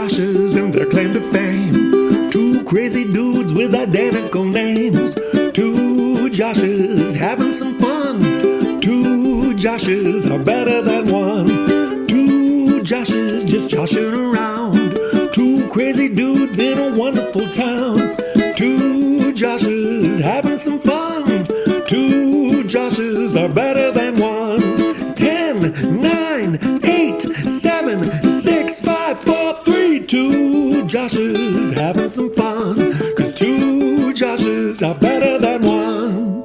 Joshes and their claim to fame. Two crazy dudes with identical names. Two Joshes having some fun. Two Joshes are better than one. Two Joshes just joshing around. Two crazy dudes in a wonderful town. Two Joshes having some fun. Two Joshes are better than one. 10, 9, 8, 7, 6, 5, 4, 3. Two Joshes having some fun. 'Cause two Joshes are better than one.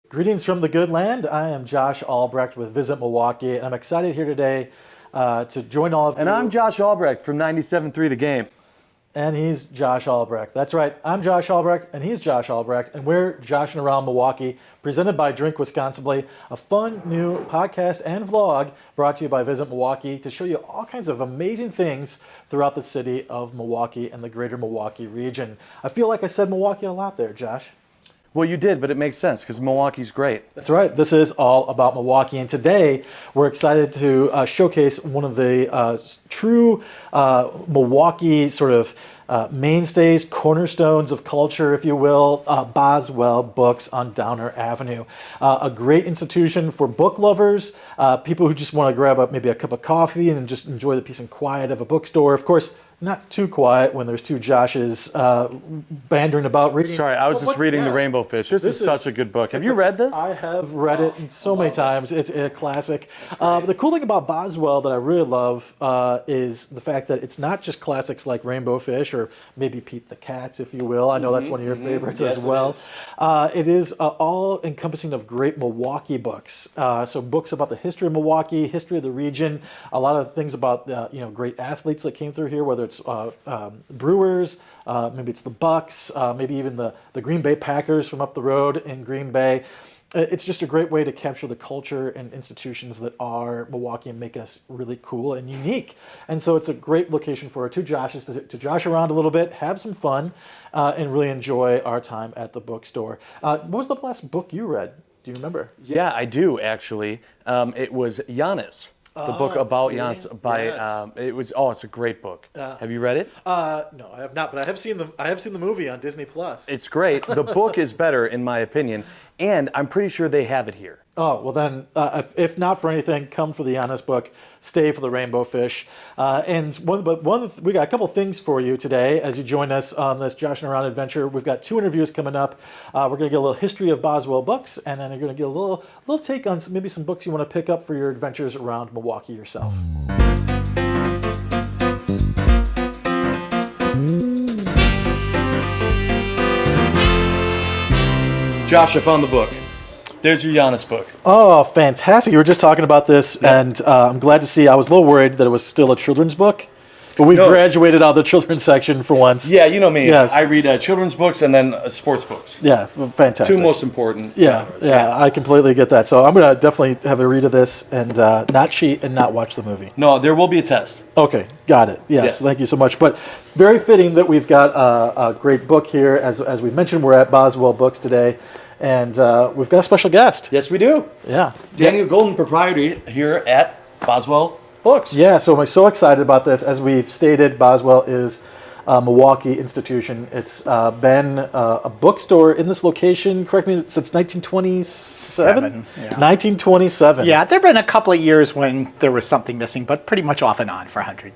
Greetings from the good land. I am Josh Albrecht with VISIT Milwaukee, and I'm excited here today to join all of you. And I'm Josh Albrecht from 97.3 The Game. And he's Josh Albrecht. That's right. I'm Josh Albrecht, and he's Josh Albrecht, and we're Joshing Around Milwaukee, presented by Drink Wisconsinly, a fun new podcast and vlog brought to you by VISIT Milwaukee to show you all kinds of amazing things throughout the city of Milwaukee and the greater Milwaukee region. I feel like I said Milwaukee a lot there, Josh. Well, you did, but it makes sense because Milwaukee's great. That's right. This is all about Milwaukee, and today we're excited to showcase one of the true Milwaukee sort of mainstays, cornerstones of culture, if you will, Boswell Books on Downer Avenue. A great institution for book lovers, people who just want to grab maybe a cup of coffee and just enjoy the peace and quiet of a bookstore. Of course, not too quiet when there's two Joshes bandering about reading. Sorry, I was just reading The Rainbow Fish. This is such a good book. Have you read this? I have read it so many times. It's a classic. But the cool thing about Boswell that I really love is the fact that it's not just classics like Rainbow Fish or maybe Pete the Cats, if you will. I know that's one of your favorites as well. It is all encompassing of great Milwaukee books. So books about the history of Milwaukee, history of the region, a lot of things about great athletes that came through here, whether it's Brewers, maybe it's the Bucks, maybe even the Green Bay Packers from up the road in Green Bay. It's just a great way to capture the culture and institutions that are Milwaukee and make us really cool and unique. And so it's a great location for our two Joshes to josh around a little bit, have some fun, and really enjoy our time at the bookstore. What was the last book you read? Do you remember? Yeah, I do actually. It was Giannis. The book about Giannis by it's a great book. Have you read it? No, I have not, but I have seen the movie on Disney Plus. It's great. The book is better in my opinion, and I'm pretty sure they have it here. Oh, well then, if not for anything, come for the Giannis book, stay for the Rainbow Fish. And we got a couple things for you today as you join us on this Joshing Around adventure. We've got 2 interviews coming up. We're going to get a little history of Boswell Books, and then you're going to get a little take on maybe some books you want to pick up for your adventures around Milwaukee yourself. Josh, I found the book. There's your Giannis book. Oh, fantastic. You were just talking about this, and I'm glad to see. I was a little worried that it was still a children's book, but we've graduated out of the children's section for once. Yeah, you know me. Yes. I read children's books and then sports books. Yeah, fantastic. 2 most important. Yeah, I completely get that. So I'm going to definitely have a read of this and not cheat and not watch the movie. No, there will be a test. Okay, got it. Yes, thank you so much. But very fitting that we've got a great book here. As we mentioned, we're at Boswell Books today. And we've got a special guest. Yes, we do. Yeah. Daniel Goldin, proprietor here at Boswell Books. Yeah, so I'm so excited about this. As we've stated, Boswell is a Milwaukee institution. It's been a bookstore in this location, correct me, since 1927? 1927. Yeah, there have been a couple of years when there was something missing, but pretty much off and on for 100.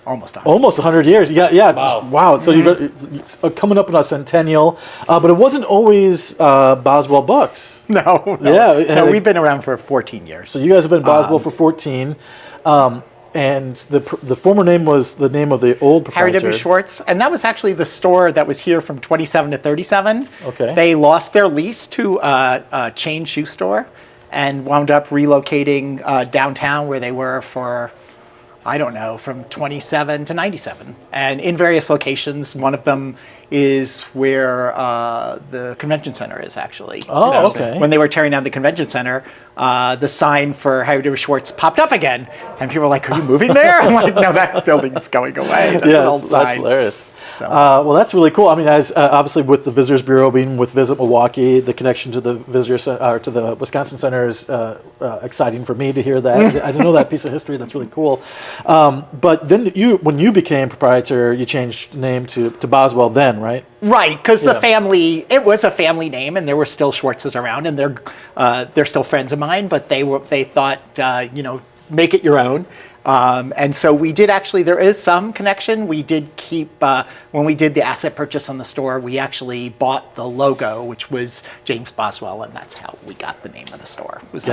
Almost 100. Almost 100 years. Yeah. Wow. So it's coming up on a centennial, but it wasn't always Boswell Books. No. Yeah. We've been around for 14 years. So you guys have been Boswell for 14, and the former name was the name of the old proprietor. Harry W. Schwartz, and that was actually the store that was here from 27 to 37. Okay. They lost their lease to a chain shoe store and wound up relocating downtown where they were for, I don't know, from 27 to 97. And in various locations, one of them is where the convention center is actually. Oh, okay. When they were tearing down the convention center, the sign for Harry W. Schwartz popped up again. And people were like, are you moving there? I'm like, no, that building's going away. That's an old sign. That's hilarious. So. Well, that's really cool. I mean, as obviously with the Visitors Bureau being with Visit Milwaukee, the connection to the to the Wisconsin Center is exciting for me to hear that. I didn't know that piece of history. That's really cool. But then when you became proprietor, you changed the name to Boswell then, right? Right, because the family, it was a family name, and there were still Schwartzes around, and they're still friends of mine. But they thought, make it your own. And so we did actually, there is some connection. We did keep, when we did the asset purchase on the store, we actually bought the logo, which was James Boswell, and that's how we got the name of the store. It was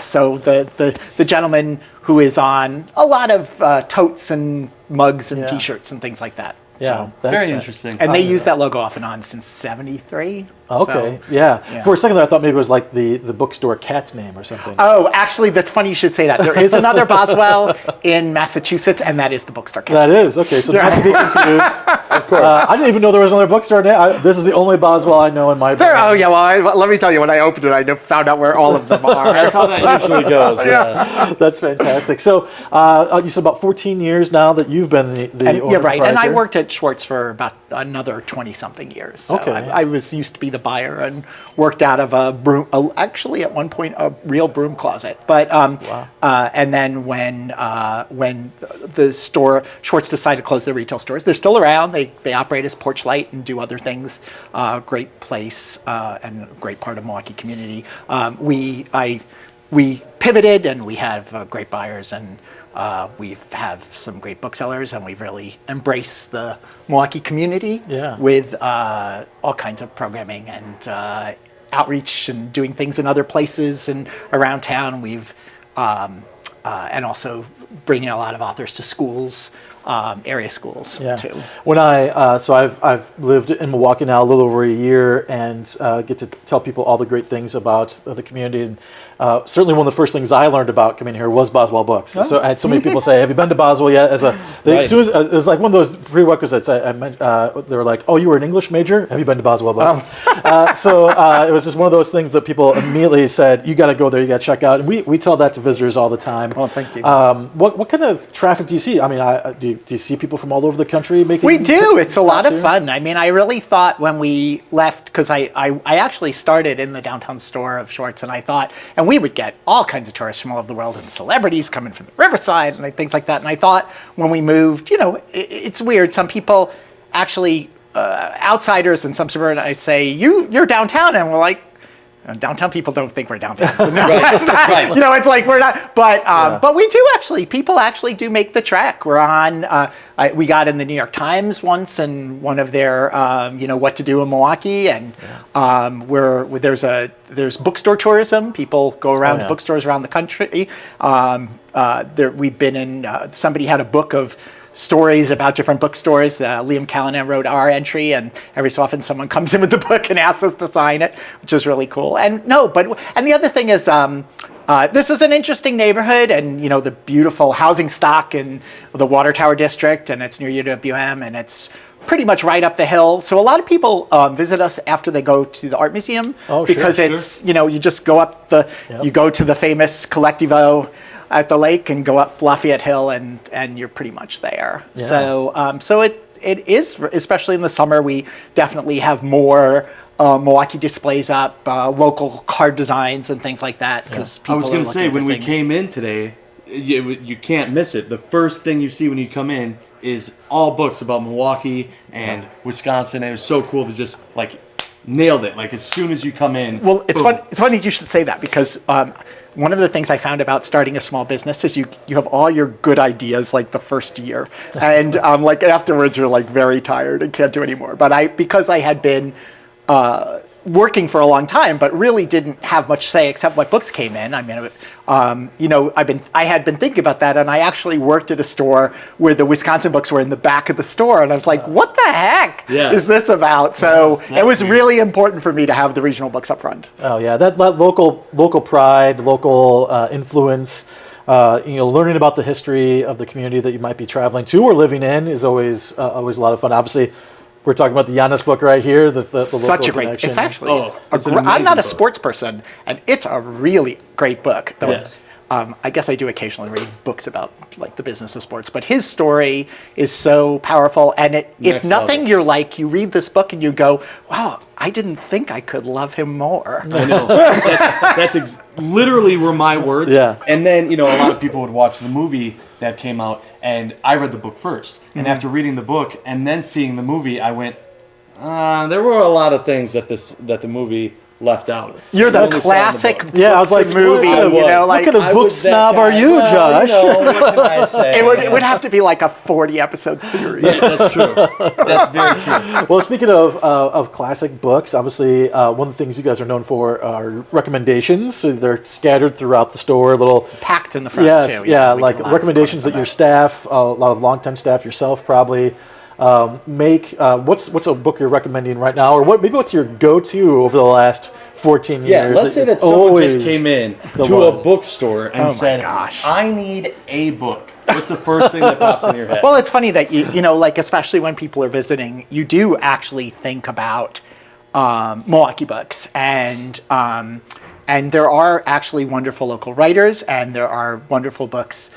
so the gentleman who is on a lot of totes and mugs and T-shirts and things like that. Yeah, So, that's Very interesting. and they use that logo off and on since '73. Okay, So, yeah. For a second there, I thought maybe it was like the bookstore cat's name or something. Oh, actually, that's funny you should say that. There is another Boswell in Massachusetts, and that is the bookstore cat. That is, okay, so not to be confused. Of course. I didn't even know there was another bookstore name. This is the only Boswell I know in my brain. Let me tell you, when I opened it, I found out where all of them are. That's how that usually goes. Yeah. That's fantastic. So you said about 14 years now that you've been the owner. Yeah, right. And I proprietor? worked at Schwartz for about another 20-something years. So Okay. I used to be the buyer and worked out of actually at one point a real broom closet. But and then when the store Schwartz decided to close their retail stores, they're still around. They operate as Porch Light and do other things. Great place and a great part of Milwaukee community. We pivoted and we have great buyers and. We have some great booksellers, and we've really embraced the Milwaukee community with all kinds of programming and outreach and doing things in other places and around town. We've and also bringing a lot of authors to schools, area schools too. When I've lived in Milwaukee now a little over a year and get to tell people all the great things about the community. And certainly one of the first things I learned about coming here was Boswell Books. So I had so many people say, "Have you been to Boswell yet?" As soon as it was like one of those prerequisites. They were like, "Oh, you were an English major? Have you been to Boswell Books?" So it was just one of those things that people immediately said, "You got to go there. You got to check out." And we tell that to visitors all the time. Oh, thank you. What kind of traffic do you see? I mean, do you see people from all over the country making? We do. It's a lot of here? fun. I mean, I really thought when we left, because I actually started in the downtown store of Schwartz, and I thought, and we would get all kinds of tourists from all over the world and celebrities coming from the Riverside and things like that. And I thought when we moved, it's weird. Some people actually, outsiders and some suburbanites say, you're downtown. And we're like, downtown people don't think we're downtown. So no, that's not, it's like we're not. But we do actually. People actually do make the trek. We're on. We got in the New York Times once, and one of their, what to do in Milwaukee, and there's bookstore tourism. People go around to bookstores around the country. We've been in. Somebody had a book of stories about different bookstores. Liam Callanan wrote our entry, and every so often someone comes in with the book and asks us to sign it, which is really cool. And the other thing is, this is an interesting neighborhood, and the beautiful housing stock in the Water Tower district, and it's near UWM, and it's pretty much right up the hill. So a lot of people visit us after they go to the art museum because it's you just go up you go to the famous Collectivo at the lake and go up Lafayette Hill, and you're pretty much there. Yeah. So it is, especially in the summer, we definitely have more Milwaukee displays up, local card designs and things like that. Because I was going to say, when we came in today, you can't miss it. The first thing you see when you come in is all books about Milwaukee and Wisconsin. And it was so cool to just nailed it. As soon as you come in. Well, it's funny you should say that, because one of the things I found about starting a small business is you have all your good ideas the first year, and afterwards you're very tired and can't do anymore. But because I had been working for a long time, but really didn't have much say except what books came in. I mean, I had been thinking about that, and I actually worked at a store where the Wisconsin books were in the back of the store, and I was like, what the heck is this about? So it was really important for me to have the regional books up front. Oh yeah, that local pride, local influence. Learning about the history of the community that you might be traveling to or living in is always a lot of fun. Obviously, we're talking about the Giannis book right here. The such local a great. connection. It's actually. I'm not a sports person, and it's a really great book. Yes. I guess I do occasionally read books about like the business of sports, but his story is so powerful. And if nothing, level. you're like, you read this book and you go, wow, I didn't think I could love him more. I know. That's literally were my words. Yeah. And then, a lot of people would watch the movie that came out, and I read the book first. And after reading the book and then seeing the movie, I went, there were a lot of things that the movie left out. You're the I only saw in classic book. Yeah, I was like, movie, like what kind of book snob are you, Josh? What can I say? it would have to be like a 40-episode series. Yeah, that's true. That's very true. Well, speaking of classic books, obviously one of the things you guys are known for are recommendations. So they're scattered throughout the store, little Packed in the front yes, too. yeah, we like get a lot of recommendations that your staff, a lot of longtime staff, yourself probably make. What's a book you're recommending right now, or what's your go-to over the last 14 Yeah, years? let's say that someone just came in to a bookstore and said, I need a book. What's the first thing that pops in your head? Well, it's funny that you know, like especially when people are visiting, you do actually think about Milwaukee books, and there are actually wonderful local writers, and there are wonderful books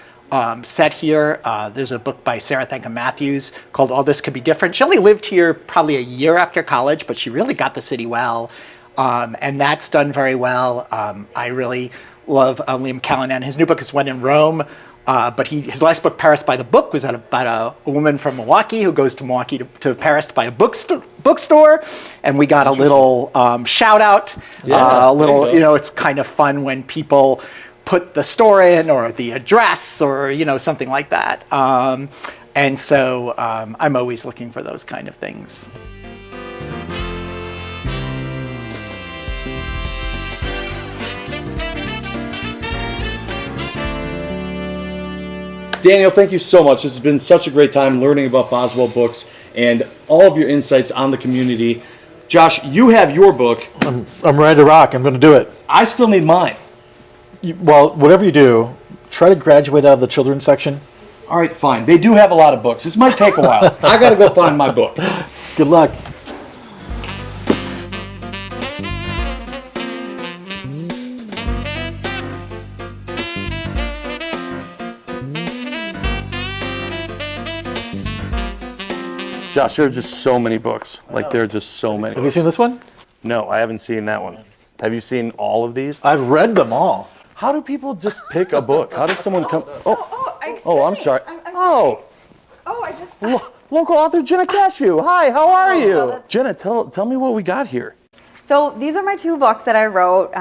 set here. There's a book by Sarah Thankum Matthews called All This Could Be Different. She only lived here probably a year after college, but she really got the city well, and that's done very well. I really love Liam Callanan. His new book is When in Rome. But his last book, Paris by the Book, was about a woman from Milwaukee who goes to Milwaukee to Paris to buy a bookstore. And we got a little shout out, it's kind of fun when people put the store in or the address or, something like that. And so I'm always looking for those kind of things. Daniel, thank you so much. This has been such a great time learning about Boswell Books and all of your insights on the community. Josh, you have your book. I'm ready to rock. I'm going to do it. I still need mine. Well, whatever you do, try to graduate out of the children's section. All right, fine. They do have a lot of books. This might take a while. I got to go find my book. Good luck. Josh, there are just so many books. Like, there are just so many. Have you seen this one? No, I haven't seen that one. Have you seen all of these? I've read them all. How do people just pick a book? How does someone come? Excuse I'm me. sorry. I'm Oh, I just. local author Jenna Kashou. Hi, how are you? that's- Jenna, tell me what we got here. So these are my two books that I wrote.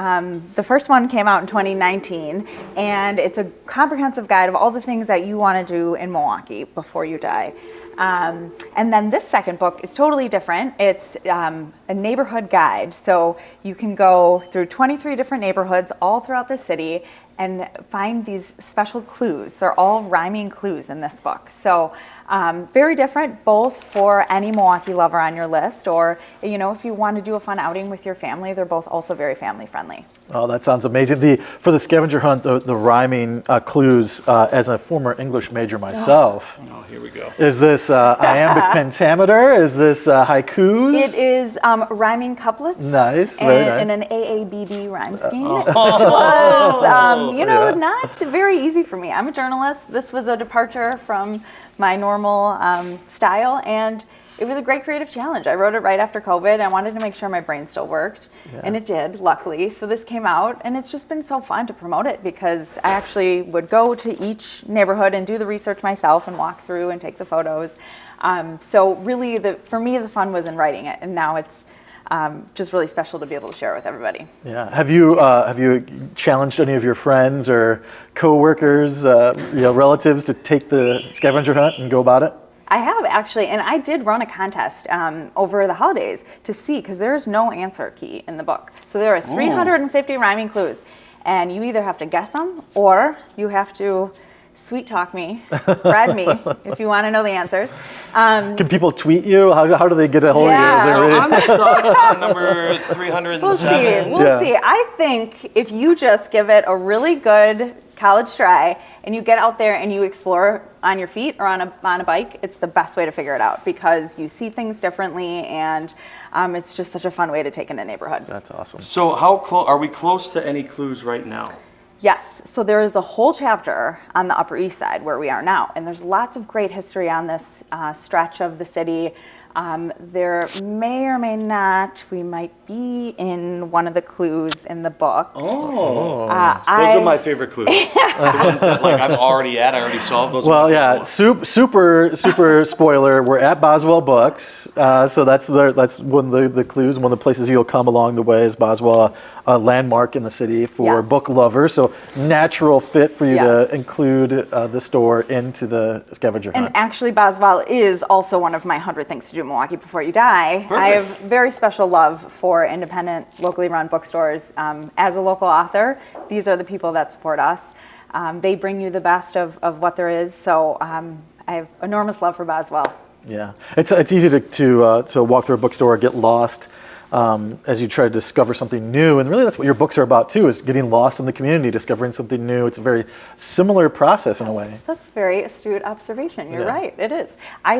The first one came out in 2019, and it's a comprehensive guide of all the things that you want to do in Milwaukee before you die. And then this second book is totally different. It's a neighborhood guide. So you can go through 23 different neighborhoods all throughout the city and find these special clues. They're all rhyming clues in this book. So very different, both for any Milwaukee lover on your list, or if you want to do a fun outing with your family, they're both also very family friendly. Oh, that sounds amazing. For the scavenger hunt, the rhyming clues, as a former English major myself. Oh, here we go. Is this iambic pentameter? Is this haikus? It is rhyming couplets. Nice, very nice. In an AABB rhyme scheme, which was, not very easy for me. I'm a journalist. This was a departure from my normal style, and it was a great creative challenge. I wrote it right after COVID. I wanted to make sure my brain still worked, and it did, luckily. So this came out, and it's just been so fun to promote it because I actually would go to each neighborhood and do the research myself and walk through and take the photos. So really, for me, the fun was in writing it, and now it's just really special to be able to share it with everybody. Yeah. Have you challenged any of your friends or coworkers, relatives, to take the scavenger hunt and go about it? I have actually, and I did run a contest over the holidays to see, because there's no answer key in the book. So there are 350 rhyming clues, and you either have to guess them or you have to sweet talk me, bribe me, if you want to know the answers. Can people tweet you? How do they get a hold of you? Is there So any- I'm stuck on number 307. We'll see. I think if you just give it a really good college try and you get out there and you explore on your feet or on a bike, it's the best way to figure it out because you see things differently, and it's just such a fun way to take in a neighborhood. That's awesome. So how close are we close to any clues right now? Yes, so there is a whole chapter on the Upper East Side where we are now, and there's lots of great history on this stretch of the city. There may or may not, we might be in one of the clues in the book. Those are my favorite clues. The ones that I'm already at, I already solved those. Well, yeah, super spoiler. We're at Boswell Books, so that's one of the clues. One of the places you'll come along the way is Boswell, a landmark in the city for Yes. book lovers. So natural fit for you Yes. to include the store into the scavenger hunt. And actually, Boswell is also one of my 100 Things to Do in Milwaukee Before You Die. I have very special love for independent, locally run bookstores. As a local author, these are the people that support us. They bring you the best of what there is, so I have enormous love for Boswell. Yeah, it's easy to walk through a bookstore, get lost as you try to discover something new, and really that's what your books are about too, is getting lost in the community, discovering something new. It's a very similar process in a way. That's a very astute observation. You're Yeah. right. It is.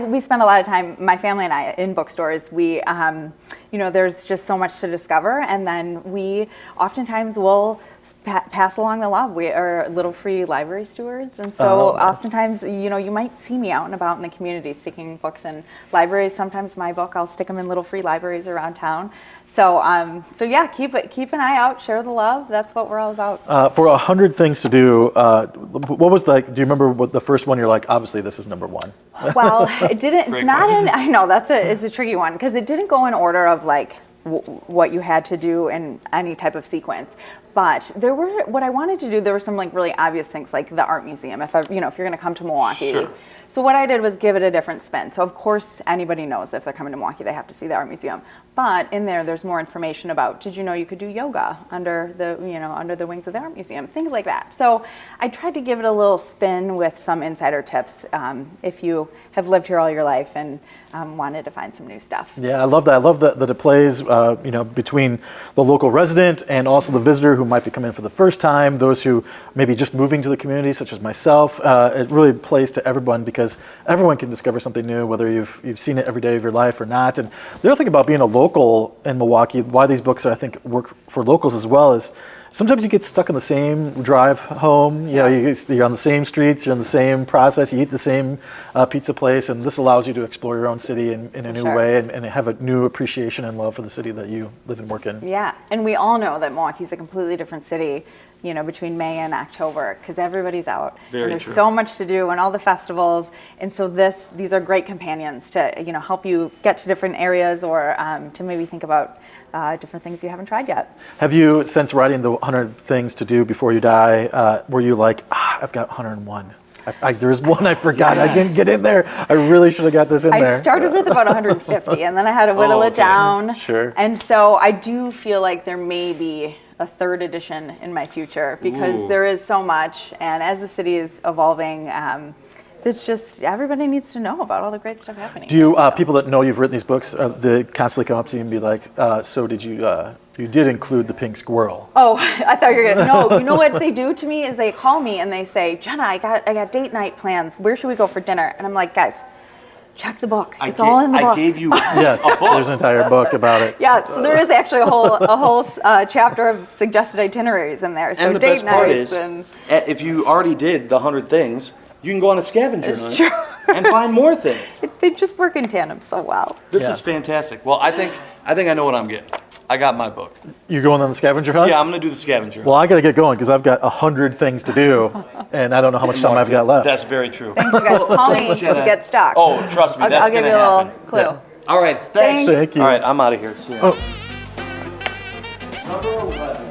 We spend a lot of time, my family and I, in bookstores. We, there's just so much to discover, and then we oftentimes will pass along the love. We are little free library stewards, and so oftentimes, you might see me out and about in the community sticking books in libraries. Sometimes my book, I'll stick them in little free libraries around town. So yeah, keep an eye out, share the love. That's what we're all about. For 100 Things to Do, what was do you remember what the first one you're like, obviously this is number one? Well, it didn't. It's not question. in. I know it's a tricky one because it didn't go in order of like what you had to do in any type of sequence. But what I wanted to do, there were some like really obvious things like the art museum. If you're going to come to Milwaukee. Sure. So what I did was give it a different spin. So of course anybody knows if they're coming to Milwaukee, they have to see the art museum. But in there's more information about, did you know you could do yoga under the wings of the art museum, things like that. So I tried to give it a little spin with some insider tips if you have lived here all your life and wanted to find some new stuff. Yeah, I love that. I love that it plays, between the local resident and also the visitor who might be coming in for the first time, those who maybe just moving to the community, such as myself. It really plays to everyone because everyone can discover something new, whether you've seen it every day of your life or not. And the other thing about being a local in Milwaukee, why these books I think work for locals as well, is sometimes you get stuck on the same drive home. You're on the same streets, you're in the same process, you eat the same pizza place, and this allows you to explore your own city in a new way and have a new appreciation and love for the city that you live and work in. Yeah, and we all know that Milwaukee's a completely different city, between May and October, because everybody's out. Very and there's true. so much to do and all the festivals, and so these are great companions to help you get to different areas or to maybe think about different things you haven't tried yet. Have you, since writing the 100 Things to Do Before You Die, were you like, I've got 101? There's one I forgot. I didn't get in there. I really should have got this in there. I started with about 150, and then I had to whittle it down. Sure. And so I do feel like there may be a third edition in my future because there is so much, and as the city is evolving, it's just everybody needs to know about all the great stuff happening. Do you people that know you've written these books, they constantly come up to you and be like, so did you did include the pink squirrel? Oh, I thought you were gonna. No, you know what they do to me is they call me and they say, Jenna, I got date night plans. Where should we go for dinner? And I'm like, guys, check the book. It's all in the book. I gave you Yes, there's an entire book about it. Yeah, so there is actually a whole chapter of suggested itineraries in there. So and the date best part nights is, and if you already did the 100 things, you can go on a scavenger it's hunt true. and find more things. They just work in tandem so well. This Yeah. is fantastic. Well, I think I know what I'm getting. I got my book. You're going on the scavenger hunt? Yeah, I'm gonna do the scavenger. Well, I got to get going because I've got 100 things to do, and I don't know how much time I've got left. That's very true. Thanks, you guys. Call me if you Jenna. get stuck. Oh, trust me, I'll that's give gonna you a little happen. clue. Yeah. All right, thanks. Thanks. Thank you. All right, I'm out of here. See ya. Oh. Number 11.